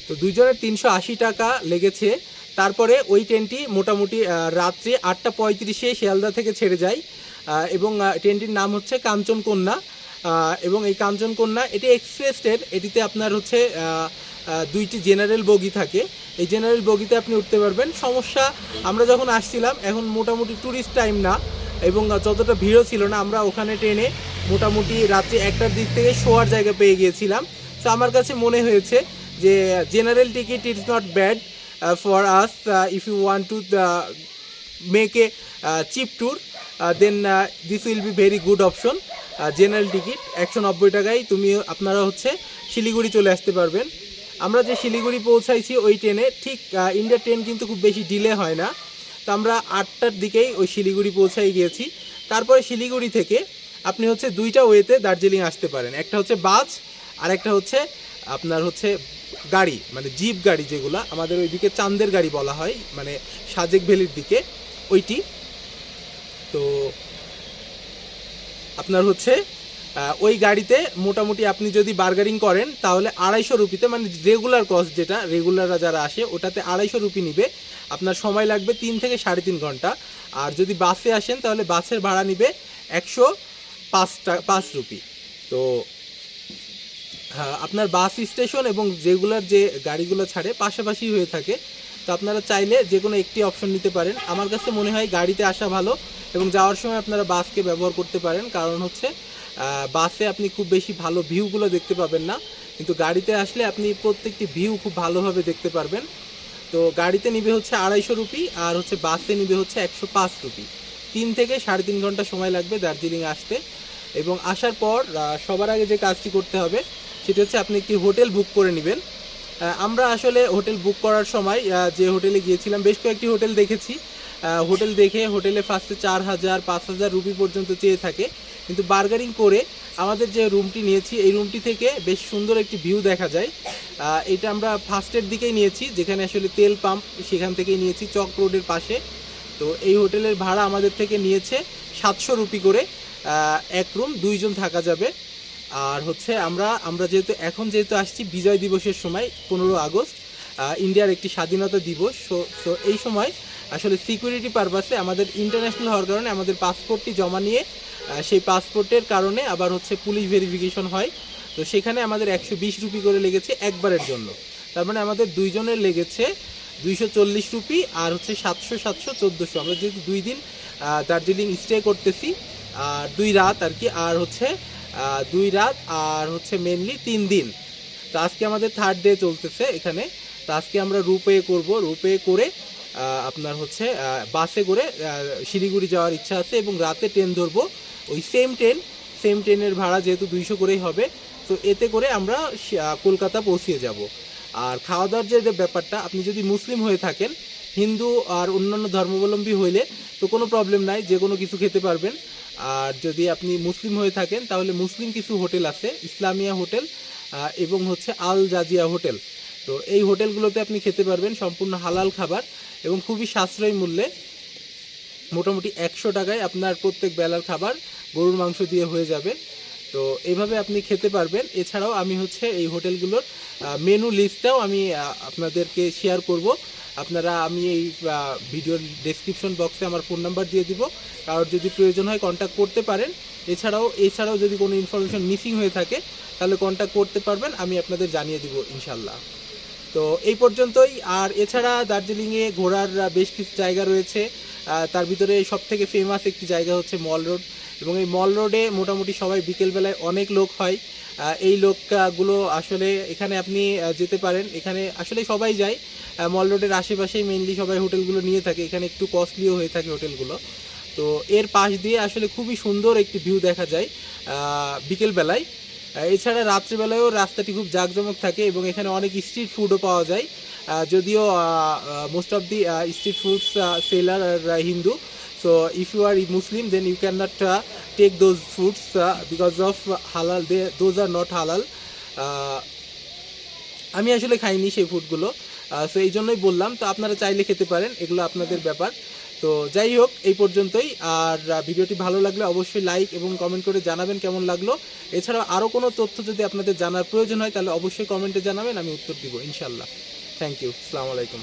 তো দুইজনের 380 টাকা লেগেছে। তারপরে ওই ট্রেনটি মোটামুটি রাত্রে 8:35-এ শিয়ালদা থেকে ছেড়ে যায় এবং ট্রেনটির নাম হচ্ছে কাঞ্চনকন্যা। এবং এই কাঞ্চনকন্যা এটি এক্সপ্রেস ট্রেন, এটিতে আপনার হচ্ছে 2টি জেনারেল বগি থাকে। এই জেনারেল বগিতে আপনি উঠতে পারবেন। সমস্যা, আমরা যখন আসছিলাম এখন মোটামুটি ট্যুরিস্ট টাইম না এবং যতটা ভিড়ও ছিল না, আমরা ওখানে ট্রেনে মোটামুটি রাত্রি 1টার দিক থেকে শোয়ার জায়গা পেয়ে গিয়েছিলাম। তো আমার কাছে মনে হয়েছে যে general ticket it's not bad for us if you want to make a cheap tour then this will be very good option. General ticket 190 টাকায় আপনারা হচ্ছে শিলিগুড়ি চলে আসতে পারবেন। আমরা যে শিলিগুড়ি পৌঁছাইছি ওই ট্রেনে ঠিক ইন্ডিয়ার ট্রেন কিন্তু খুব বেশি ডিলে হয় না। তো আমরা 8টার দিকেই ওই শিলিগুড়ি পৌঁছাই গিয়েছি। তারপরে শিলিগুড়ি থেকে আপনি হচ্ছে 2টা ওয়েতে দার্জিলিং আসতে পারেন। একটা হচ্ছে বাস আর একটা হচ্ছে আপনার হচ্ছে গাড়ি, মানে জিপ গাড়ি, যেগুলো আমাদের ওইদিকে চাঁদের গাড়ি বলা হয়, মানে সাজেক ভ্যালির দিকে ওইটি। তো আপনার হচ্ছে ওই গাড়িতে মোটামুটি আপনি যদি বার্গারিং করেন তাহলে 250 রুপিতে, মানে রেগুলার কস্ট যেটা, রেগুলাররা যারা আসে ওটাতে 250 রুপি নিবে। আপনার সময় লাগবে 3 থেকে 3.5 ঘন্টা। আর যদি বাসে আসেন তাহলে বাসের ভাড়া নিবে 105 রুপি। তো আপনার বাস স্টেশন এবং রেগুলার যে গাড়িগুলো ছাড়ে পাশাপাশি হয়ে থাকে। তো আপনারা চাইলে যে কোনো একটি অপশন নিতে পারেন। আমার কাছে মনে হয় গাড়িতে আসা ভালো এবং যাওয়ার সময় আপনারা বাসকে ব্যবহার করতে পারেন, কারণ হচ্ছে বাসে আপনি খুব বেশি ভালো ভিউগুলো দেখতে পাবেন না, কিন্তু গাড়িতে আসলে আপনি প্রত্যেকটি ভিউ খুব ভালোভাবে দেখতে পারবেন। তো গাড়িতে নিবে হচ্ছে 250 রুপি আর হচ্ছে বাসে নিবে হচ্ছে 105 রুপি। 3 থেকে 3.5 ঘন্টা সময় লাগবে দার্জিলিং আসতে। এবং আসার পর সবার আগে যে কাজটি করতে হবে সেটা হচ্ছে আপনি একটি হোটেল বুক করে নেবেন। আমরা আসলে হোটেল বুক করার সময় যে হোটেলে গিয়েছিলাম বেশ কয়েকটি হোটেল দেখেছি। হোটেল দেখে হোটেলে ফার্স্টে 4000 5000 রুপি পর্যন্ত চেয়ে থাকে, কিন্তু বার্গারিং করে আমাদের যে রুমটি নিয়েছি এই রুমটি থেকে বেশ সুন্দর একটি ভিউ দেখা যায়। এটা আমরা ফার্স্টের দিকেই নিয়েছি, যেখানে আসলে তেল পাম্প, সেখান থেকেই নিয়েছি চক রোডের পাশে। তো এই হোটেলের ভাড়া আমাদের থেকে নিয়েছে 700 রুপি করে। এক রুম 2 জন থাকা যাবে। আর হচ্ছে আমরা যেহেতু আসছি বিজয় দিবসের সময়, 15 আগস্ট ইন্ডিয়ার একটি স্বাধীনতা দিবস। সো এই সময় আসলে সিকিউরিটি পারপাসে আমাদের ইন্টারন্যাশনাল হওয়ার কারণে আমাদের পাসপোর্টটি জমা নিয়ে সেই পাসপোর্টের কারণে আবার হচ্ছে পুলিশ ভেরিফিকেশন হয়। তো সেখানে আমাদের 120 রুপি করে লেগেছে একবারের জন্য। তার মানে আমাদের 2 জনের লেগেছে 240 রুপি আর হচ্ছে 700 1400। আমরা যেহেতু 2 দিন দার্জিলিং স্টে করতেছি আর 2 রাত আর কি, আর হচ্ছে 2 রাত আর হচ্ছে মেনলি 3 দিন। তো আজকে আমাদের 3rd ডে চলতেছে এখানে। তো আজকে আমরা রূপে করব, রূপে করে আপনার হচ্ছে বাসে করে শিলিগুড়ি যাওয়ার ইচ্ছা আছে এবং রাতে ট্রেন ধরবো। ওই সেম ট্রেনের ভাড়া যেহেতু 200 করেই হবে, তো এতে করে আমরা কলকাতা পৌঁছিয়ে যাব। আর খাওয়া দাওয়ার যে ব্যাপারটা, আপনি যদি মুসলিম হয়ে থাকেন, হিন্দু আর অন্যান্য ধর্মাবলম্বী হইলে তো কোনো প্রবলেম নাই, যে কোনো কিছু খেতে পারবেন। আর যদি আপনি মুসলিম হয়ে থাকেন তাহলে মুসলিম কিছু হোটেল আছে, ইসলামিয়া হোটেল এবং হচ্ছে আল জাজিয়া হোটেল। তো এই হোটেলগুলোতে আপনি খেতে পারবেন সম্পূর্ণ হালাল খাবার এবং খুবই সাশ্রয়ী মূল্যে। মোটামুটি 100 টাকায় আপনার প্রত্যেক বেলার খাবার গরুর মাংস দিয়ে হয়ে যাবে। তো এইভাবে আপনি খেতে পারবেন। এছাড়াও আমি হচ্ছে এই হোটেলগুলোর মেনু লিস্টটাও আমি আপনাদেরকে শেয়ার করব। আমি এই ভিডিওর ডেসক্রিপশন বক্সে আমার ফোন নাম্বার দিয়ে দিব, কারোর যদি প্রয়োজন হয় কন্ট্যাক্ট করতে পারেন। এছাড়াও যদি কোনো ইনফরমেশন মিসিং হয়ে থাকে তাহলে কন্ট্যাক্ট করতে পারবেন, আমি আপনাদের জানিয়ে দিব ইনশাল্লাহ। তো এই পর্যন্তই। আর এছাড়া দার্জিলিংয়ে ঘোরার বেশ কিছু জায়গা রয়েছে। তার ভিতরে সবথেকে ফেমাস একটি জায়গা হচ্ছে মল রোড, এবং এই মল রোডে মোটামুটি সবাই বিকেলবেলায় অনেক লোক হয়। এই লোকগুলো আসলে এখানে আপনি যেতে পারেন, এখানে আসলে সবাই যায়। মল রোডের আশেপাশেই মেইনলি সবাই হোটেলগুলো নিয়ে থাকে, এখানে একটু কস্টলিও হয়ে থাকে হোটেলগুলো। তো এর পাশ দিয়ে আসলে খুবই সুন্দর একটি ভিউ দেখা যায় বিকেলবেলায়। এছাড়া রাত্রিবেলায়ও রাস্তাটি খুব জাঁকজমক থাকে এবং এখানে অনেক স্ট্রিট ফুডও পাওয়া যায়, যদিও most of the street foods seller are Hindu. So if you are a Muslim, then you cannot take those foods because of halal. Those are not halal. আমি আসলে খাইনি সেই ফুডগুলো, সো এই জন্যই বললাম। তো আপনারা চাইলে খেতে পারেন, এগুলো আপনাদের ব্যাপার। তো যাই হোক, এই পর্যন্তই। আর ভিডিওটি ভালো লাগলে অবশ্যই লাইক এবং কমেন্ট করে জানাবেন কেমন লাগলো। এছাড়াও আরও কোনো তথ্য যদি আপনাদের জানার প্রয়োজন হয় তাহলে অবশ্যই কমেন্টে জানাবেন, আমি উত্তর দিব ইনশাল্লাহ। থ্যাংক ইউ, আসসালামু আলাইকুম।